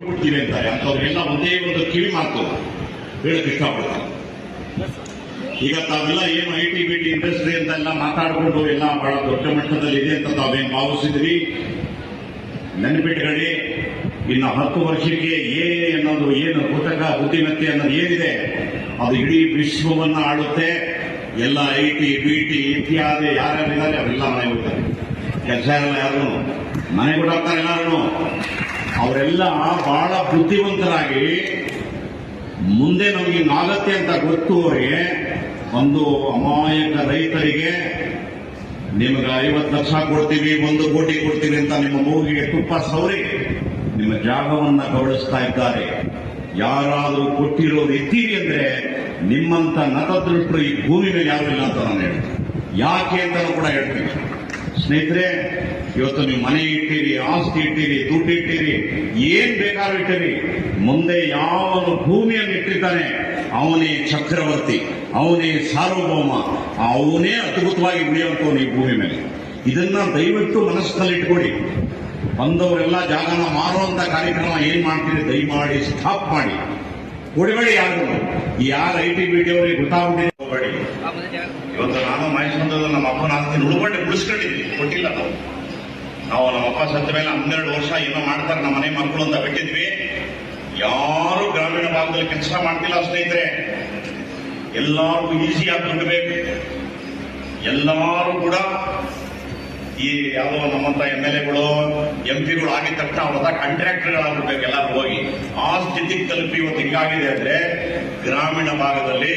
ಕೊಡ್ತೀವಿ ಅಂತಾರೆ ಅಂತವ್ರಿಗೆಲ್ಲ ಒಂದೇ ಒಂದು ಕಿವಿ ಮಾತು ಹೇಳಕ್ ಇಷ್ಟಪಡ್ತಾರೆ. ಈಗ ತಾವೆಲ್ಲ ಏನು ಐಟಿ ಬಿಟಿ ಇಂಡಸ್ಟ್ರಿ ಅಂತೆಲ್ಲ ಮಾತಾಡಿಕೊಂಡು ಎಲ್ಲ ಬಹಳ ದೊಡ್ಡ ಮಟ್ಟದಲ್ಲಿ ಇದೆ ಅಂತ ತಾವೇನು ಭಾವಿಸಿದ್ವಿ, ನೆನಪಿಟ್ಕೊಳ್ಳಿ. ಇನ್ನು 10 ವರ್ಷಕ್ಕೆ ಅನ್ನೋದು ಏನು ಕೃತಕ ಬುದ್ಧಿಮತ್ತೆ ಅನ್ನೋದು ಏನಿದೆ ಅದು ಇಡೀ ವಿಶ್ವವನ್ನ ಆಳುತ್ತೆ. ಎಲ್ಲ ಐಟಿ ಬಿಟಿ ಇತ್ಯಾದಿ ಯಾರ್ಯಾರಿದ್ದಾರೆ ಅವರೆಲ್ಲ ಮನೆ ಹೋಗ್ತಾರೆ. ಕೆಲಸ ಇರಲ್ಲ ಯಾರು, ಮನೆ ಕೂಡ ಹೋಗ್ತಾರೆ ಎಲ್ಲರೂ. ಅವರೆಲ್ಲ ಬಹಳ ಬುದ್ಧಿವಂತರಾಗಿ ಮುಂದೆ ನಮಗೆ ನಾಗತ್ತೆ ಅಂತ ಗೊತ್ತು ಅವರಿಗೆ. ಒಂದು ಅಮಾಯಕ ರೈತರಿಗೆ ನಿಮಗೆ 50 ಲಕ್ಷ ಕೊಡ್ತೀವಿ, 1 ಕೋಟಿ ಕೊಡ್ತೀವಿ ಅಂತ ನಿಮ್ಮ ಮೂಗಿಗೆ ತುಪ್ಪ ಸವರಿ ನಿಮ್ಮ ಜಾಗವನ್ನ ಕಬಳಿಸ್ತಾ ಇದ್ದಾರೆ. ಯಾರಾದರೂ ಕೊಟ್ಟಿರೋದು ಇದ್ದೀರಿ ಅಂದ್ರೆ ನಿಮ್ಮಂತ ನತದೃಷ್ಟರು ಈ ಭೂಮಿ ಮೇಲೆ ಯಾರು ಇಲ್ಲ ಅಂತ ನಾನು ಹೇಳ್ತೀನಿ. ಯಾಕೆ ಅಂತಾನು ಕೂಡ ಹೇಳ್ತೀನಿ. ಸ್ನೇಹಿತರೆ, ಇವತ್ತು ನೀವು ಮನೆ ಇಟ್ಟಿರಿ, ಆಸ್ತಿ ಇಟ್ಟಿರಿ, ದುಡ್ಡು ಇಟ್ಟಿರಿ, ಏನ್ ಬೇಕಾದ್ರೂ ಇಟ್ಟಿರಿ, ಮುಂದೆ ಯಾವನು ಭೂಮಿಯನ್ನು ಇಟ್ಟಿರ್ತಾನೆ ಅವನೇ ಚಕ್ರವರ್ತಿ, ಅವನೇ ಸಾರ್ವಭೌಮ, ಅವನೇ ಅದ್ಭುತವಾಗಿ ಉಳಿಯುವಂತವನು ಈ ಭೂಮಿ ಮೇಲೆ. ಇದನ್ನ ದಯವಿಟ್ಟು ಮನಸ್ಸಿನಲ್ಲಿ ಇಟ್ಕೊಡಿ. ಬಂದವರೆಲ್ಲ ಜಾಗನ ಮಾರುವಂತ ಕಾರ್ಯಕ್ರಮ ಏನ್ ಮಾಡ್ತೀರಿ ದಯಮಾಡಿ ಸ್ಟಾಪ್ ಮಾಡಿ. ಕೊಡಬೇಡಿ ಯಾರು. ಯಾರು ಐಟಿ ಬಿಟಿ ಅವರಿಗೆ ಗೊತ್ತಾಗ್ಬಿಟ್ಟಿದೆ ಹೋಗಬೇಡಿ. ಇವತ್ತು ನಾನು ಮೈಸೂರು ನಮ್ಮ ಅಪ್ಪನ ಆಸ್ತಿ ಉಳಿಸ್ಕೊಂಡಿದ್ವಿ, ಕೊಟ್ಟಿಲ್ಲ ನಾವು ನಮ್ಮ ಅಪ್ಪ ಸತ್ತ ಮೇಲೆ 12 ವರ್ಷ ಏನೋ ಮಾಡ್ತಾರೆ ನಮ್ಮ ಮನೆ ಮಕ್ಕಳು ಅಂತ ಬಿಟ್ಟಿದ್ವಿ. ಯಾರು ಗ್ರಾಮೀಣ ಭಾಗದಲ್ಲಿ ಕೆಲಸ ಮಾಡ್ತಿಲ್ಲ ಸ್ನೇಹಿತರೆ. ಎಲ್ಲಾರ್ಗೂ ಈಸಿಯಾಗಿ ದುಡ್ಡು ಬೇಕು. ಎಲ್ಲರೂ ಕೂಡ ಈ ಯಾವುದೋ ನಮ್ಮಂತ MLA MP ಆಗಿದ ತಕ್ಷಣ ಅವ್ರದ ಕಾಂಟ್ರಾಕ್ಟರ್ಗಳಾಗ್ಬಿಡ್ಬೇಕು ಎಲ್ಲರೂ ಹೋಗಿ. ಆ ಸ್ಥಿತಿಗೆ ತಲುಪಿ ಇವತ್ತು ಹಿಂಗಾಗಿದೆ ಅಂದ್ರೆ ಗ್ರಾಮೀಣ ಭಾಗದಲ್ಲಿ